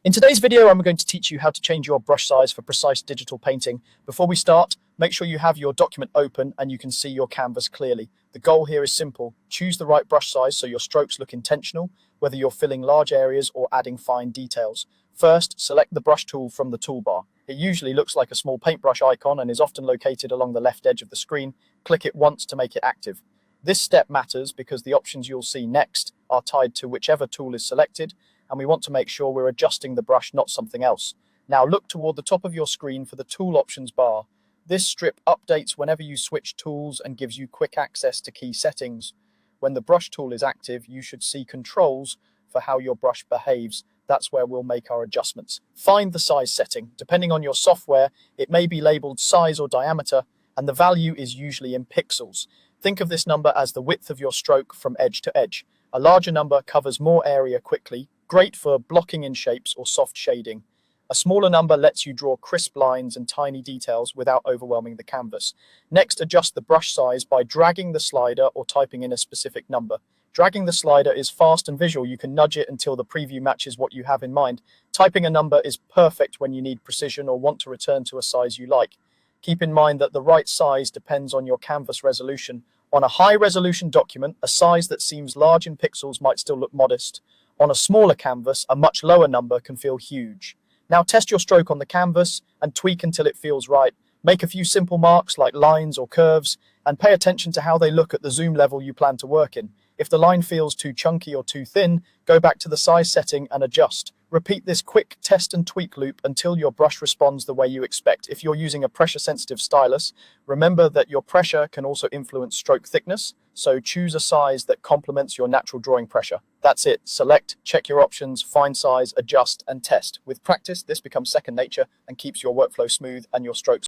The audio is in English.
In today's video, I'm going to teach you how to change your brush size for precise digital painting. Before we start, make sure you have your document open and you can see your canvas clearly. The goal here is simple. Choose the right brush size so your strokes look intentional, whether you're filling large areas or adding fine details. First, select the brush tool from the toolbar. It usually looks like a small paintbrush icon and is often located along the left edge of the screen. Click it once to make it active. This step matters because the options you'll see next are tied to whichever tool is selected, and we want to make sure we're adjusting the brush, not something else. Now look toward the top of your screen for the tool options bar. This strip updates whenever you switch tools and gives you quick access to key settings. When the brush tool is active, you should see controls for how your brush behaves. That's where we'll make our adjustments. Find the size setting. Depending on your software, it may be labeled size or diameter, and the value is usually in pixels. Think of this number as the width of your stroke from edge to edge. A larger number covers more area quickly, great for blocking in shapes or soft shading. A smaller number lets you draw crisp lines and tiny details without overwhelming the canvas. Next, adjust the brush size by dragging the slider or typing in a specific number. Dragging the slider is fast and visual. You can nudge it until the preview matches what you have in mind. Typing a number is perfect when you need precision or want to return to a size you like. Keep in mind that the right size depends on your canvas resolution. On a high-resolution document, a size that seems large in pixels might still look modest. On a smaller canvas, a much lower number can feel huge. Now test your stroke on the canvas and tweak until it feels right. Make a few simple marks like lines or curves and pay attention to how they look at the zoom level you plan to work in. If the line feels too chunky or too thin, go back to the size setting and adjust. Repeat this quick test and tweak loop until your brush responds the way you expect. If you're using a pressure-sensitive stylus, remember that your pressure can also influence stroke thickness, so choose a size that complements your natural drawing pressure. That's it. Select, check your options, find size, adjust, and test. With practice, this becomes second nature and keeps your workflow smooth and your strokes